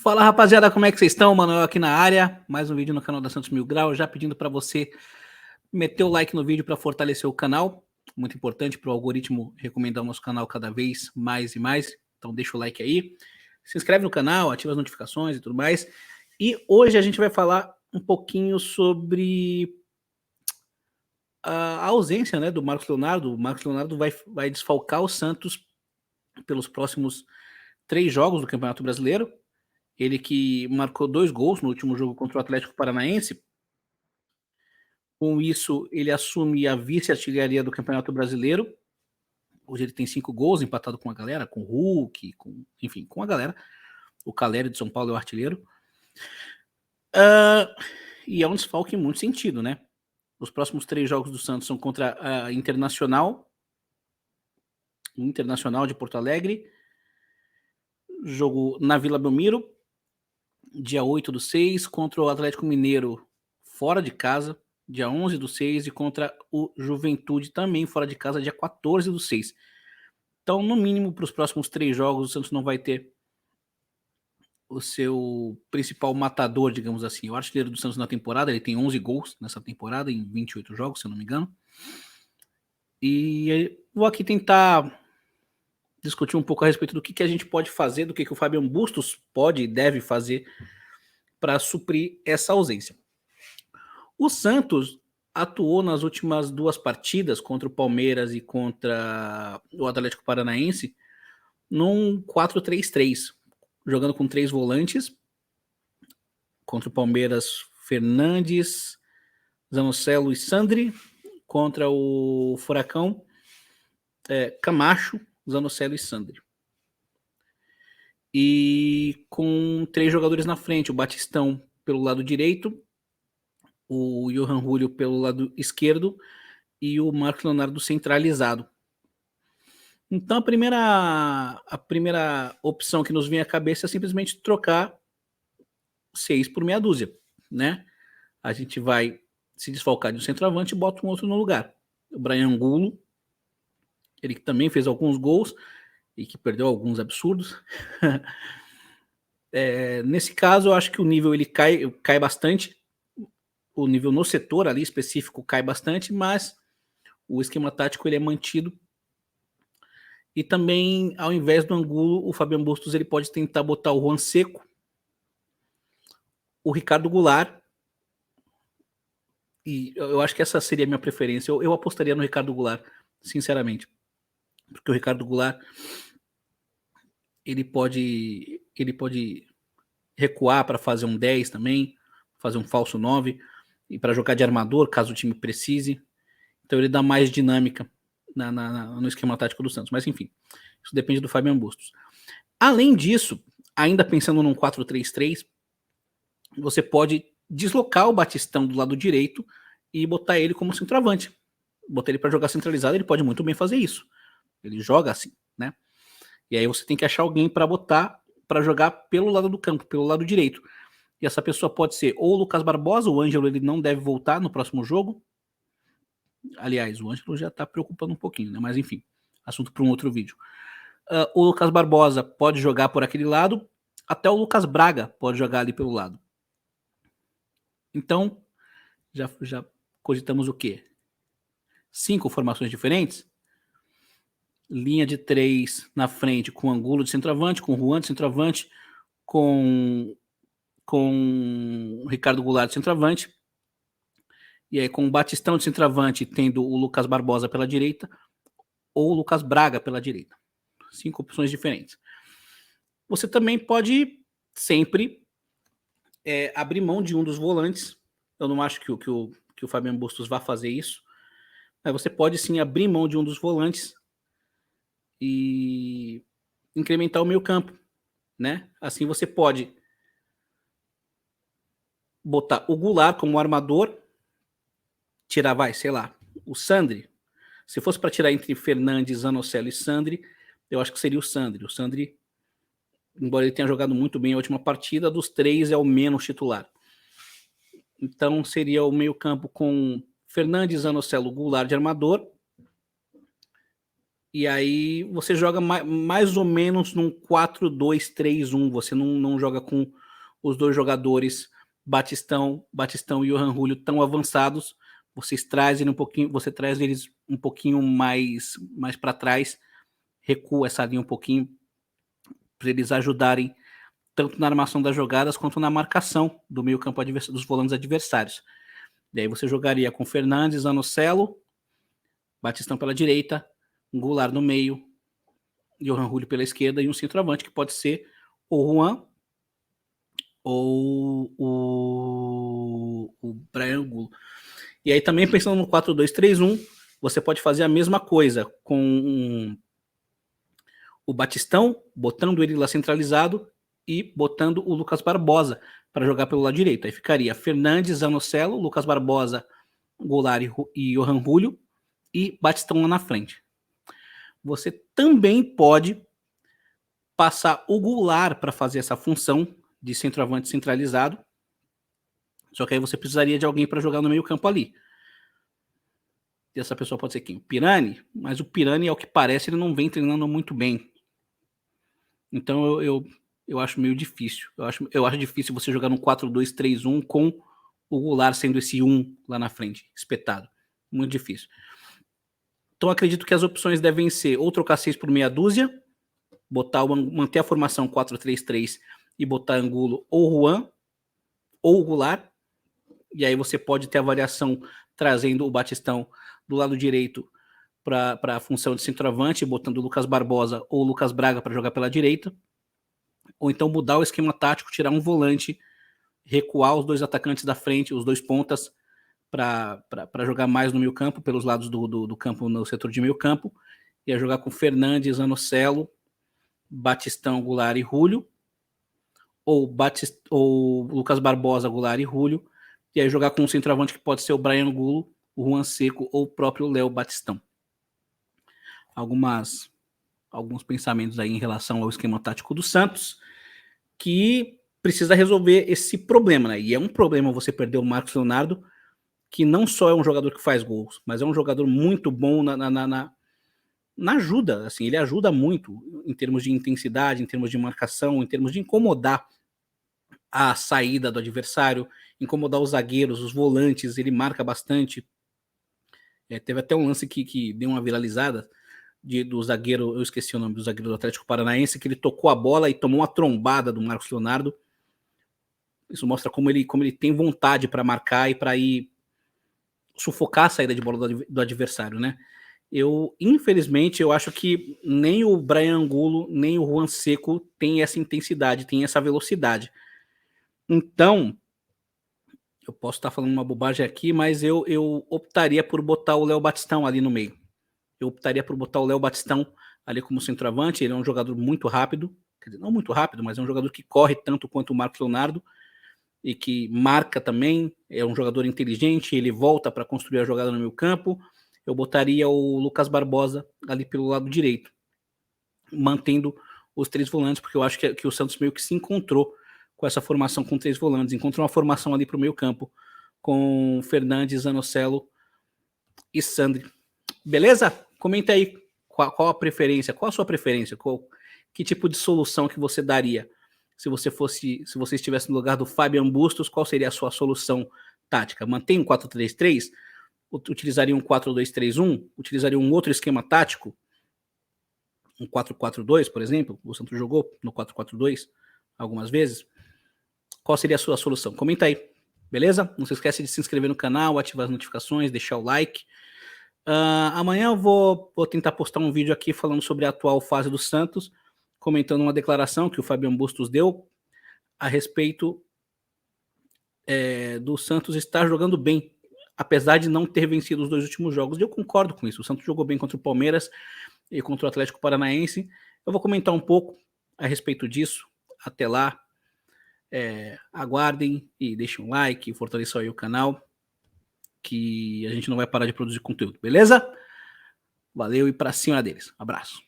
Fala rapaziada, como é que vocês estão? Manuel aqui na área, mais um vídeo no canal da Santos Mil Grau, já pedindo para você meter o like no vídeo para fortalecer o canal, muito importante para o algoritmo recomendar o nosso canal cada vez mais e mais, então deixa o like aí, se inscreve no canal, ativa as notificações e tudo mais, e hoje a gente vai falar um pouquinho sobre a ausência, né, do Marcos Leonardo. O Marcos Leonardo vai desfalcar o Santos pelos próximos 3 jogos do Campeonato Brasileiro. Ele que marcou 2 gols no último jogo contra o Atlético Paranaense. Com isso, ele assume a vice-artilharia do Campeonato Brasileiro. Hoje ele tem 5 gols, empatado com a galera, com o Hulk, enfim, com a galera. O Caleri de São Paulo é o artilheiro. E é um desfalque em muito sentido, né? Os próximos 3 jogos do Santos são contra a Internacional, o Internacional de Porto Alegre, jogo na Vila Belmiro, dia 8/6, contra o Atlético Mineiro fora de casa, dia 11/6, e contra o Juventude também fora de casa, dia 14/6. Então, no mínimo, para os próximos 3 jogos, o Santos não vai ter o seu principal matador, digamos assim. O artilheiro do Santos na temporada, ele tem 11 gols nessa temporada, em 28 jogos, se eu não me engano. E vou aqui tentar discutir um pouco a respeito do que a gente pode fazer, do que o Fabian Bustos pode e deve fazer para suprir essa ausência. O Santos atuou nas últimas 2 partidas, contra o Palmeiras e contra o Atlético Paranaense, num 4-3-3, jogando com 3 volantes. Contra o Palmeiras, Fernandes, Zanocelo e Sandri. Contra o Furacão, Camacho, Zanocelo e Sandri. E com 3 jogadores na frente, o Batistão pelo lado direito, o Johan Julio pelo lado esquerdo e o Marcos Leonardo centralizado. Então a primeira opção que nos vem à cabeça é simplesmente trocar 6 por meia dúzia, né? A gente vai se desfalcar de um centroavante e bota um outro no lugar. O Bryan Angulo, ele que também fez alguns gols e que perdeu alguns absurdos. Nesse caso, eu acho que o nível ele cai bastante. O nível no setor ali específico cai bastante, mas o esquema tático ele é mantido. E também, ao invés do Angulo, o Fabian Bustos ele pode tentar botar o Juan Seco, o Ricardo Goulart, e eu acho que essa seria a minha preferência. Eu apostaria no Ricardo Goulart, sinceramente. Porque o Ricardo Goulart ele pode recuar para fazer um 10 também, fazer um falso 9, e para jogar de armador, caso o time precise. Então ele dá mais dinâmica no esquema tático do Santos. Mas enfim, isso depende do Fabian Bustos. Além disso, ainda pensando num 4-3-3, você pode deslocar o Batistão do lado direito e botar ele como centroavante. Botar ele para jogar centralizado, ele pode muito bem fazer isso. Ele joga assim, né? E aí você tem que achar alguém para botar para jogar pelo lado do campo, pelo lado direito. E essa pessoa pode ser ou o Lucas Barbosa, o Ângelo ele não deve voltar no próximo jogo. Aliás, o Ângelo já está preocupando um pouquinho, né? Mas enfim, assunto para um outro vídeo. O Lucas Barbosa pode jogar por aquele lado, até o Lucas Braga pode jogar ali pelo lado. Então, já cogitamos o quê? 5 formações diferentes? Linha de 3 na frente, com Angulo de centroavante, com Juan de centroavante, com Ricardo Goulart de centroavante, e aí com o Batistão de centroavante, tendo o Lucas Barbosa pela direita, ou o Lucas Braga pela direita. 5 opções diferentes. Você também pode sempre abrir mão de um dos volantes. Eu não acho que o Fabian Bustos vá fazer isso, mas você pode sim abrir mão de um dos volantes e incrementar o meio campo, né? Assim você pode botar o Goulart como armador, tirar, sei lá, o Sandri. Se fosse para tirar entre Fernandes, Zanocelo e Sandri, eu acho que seria o Sandri. O Sandri, embora ele tenha jogado muito bem a última partida, dos 3 é o menos titular. Então seria o meio campo com Fernandes, Zanocelo, Goulart de armador, E aí você joga mais ou menos num 4-2-3-1. Você não joga com os dois jogadores Batistão e Johan Julio tão avançados. Você traz eles um pouquinho mais para trás, recua essa linha um pouquinho para eles ajudarem tanto na armação das jogadas quanto na marcação do meio-campo dos volantes adversários. Daí você jogaria com Fernandes, Anocelo, Batistão pela direita, Goulart no meio, Johan Julio pela esquerda e um centroavante que pode ser o Juan ou o Bryan Angulo. E aí também pensando no 4-2-3-1, você pode fazer a mesma coisa com o Batistão, botando ele lá centralizado e botando o Lucas Barbosa para jogar pelo lado direito. Aí ficaria Fernandes, Anocelo, Lucas Barbosa, Goulart e Johan Julio e Batistão lá na frente. Você também pode passar o Goulart para fazer essa função de centroavante centralizado, só que aí você precisaria de alguém para jogar no meio campo ali. E essa pessoa pode ser quem? O Pirani, mas o Pirani, ao que parece, ele não vem treinando muito bem. Então eu acho meio difícil. Eu acho difícil você jogar no 4-2-3-1 com o Goulart sendo esse 1 lá na frente, espetado. Muito difícil. Então acredito que as opções devem ser ou trocar 6 por meia dúzia, manter a formação 4-3-3 e botar Angulo ou Juan ou o Goulart. E aí você pode ter a variação trazendo o Batistão do lado direito para a função de centroavante, botando o Lucas Barbosa ou o Lucas Braga para jogar pela direita. Ou então mudar o esquema tático, tirar um volante, recuar os dois atacantes da frente, os dois pontas, para jogar mais no meio campo, pelos lados do campo, no setor de meio campo. Ia jogar com Fernandes, Anocelo, Batistão, Goulart e Julio. Ou Lucas Barbosa, Goulart e Julio. E aí jogar com um centroavante que pode ser o Bryan Angulo, o Juan Seco ou o próprio Léo Batistão. Alguns pensamentos aí em relação ao esquema tático do Santos, que precisa resolver esse problema, né? E é um problema você perder o Marcos Leonardo, que não só é um jogador que faz gols, mas é um jogador muito bom na ajuda, assim, ele ajuda muito em termos de intensidade, em termos de marcação, em termos de incomodar a saída do adversário, incomodar os zagueiros, os volantes, ele marca bastante. Teve até um lance que deu uma viralizada do zagueiro, eu esqueci o nome do zagueiro do Atlético Paranaense, que ele tocou a bola e tomou uma trombada do Marcos Leonardo. Isso mostra como ele tem vontade para marcar e para ir sufocar a saída de bola do adversário, né? Infelizmente, eu acho que nem o Bryan Angulo, nem o Juan Seco tem essa intensidade, tem essa velocidade. Então, eu posso estar falando uma bobagem aqui, mas eu optaria por botar o Léo Batistão ali no meio. Eu optaria por botar o Léo Batistão ali como centroavante. Ele é um jogador muito rápido, quer dizer, não muito rápido, mas é um jogador que corre tanto quanto o Marcos Leonardo e que marca também, é um jogador inteligente, ele volta para construir a jogada no meio campo. Eu botaria o Lucas Barbosa ali pelo lado direito, mantendo os 3 volantes, porque eu acho que o Santos meio que se encontrou com essa formação com 3 volantes, encontrou uma formação ali para o meio campo, com Fernandes, Anocelo e Sandri. Beleza? Comenta aí qual a preferência, qual a sua preferência, que tipo de solução que você daria se você estivesse no lugar do Fabian Bustos, qual seria a sua solução tática? Mantém um 4-3-3? Utilizaria um 4-2-3-1? Utilizaria um outro esquema tático? Um 4-4-2, por exemplo? O Santos jogou no 4-4-2 algumas vezes. Qual seria a sua solução? Comenta aí, beleza? Não se esquece de se inscrever no canal, ativar as notificações, deixar o like. Amanhã eu vou tentar postar um vídeo aqui falando sobre a atual fase do Santos, comentando uma declaração que o Fabian Bustos deu a respeito do Santos estar jogando bem, apesar de não ter vencido os 2 últimos jogos. E eu concordo com isso. O Santos jogou bem contra o Palmeiras e contra o Atlético Paranaense. Eu vou comentar um pouco a respeito disso. Até lá, aguardem e deixem um like, fortaleçam aí o canal, que a gente não vai parar de produzir conteúdo, beleza? Valeu e pra cima deles. Abraço.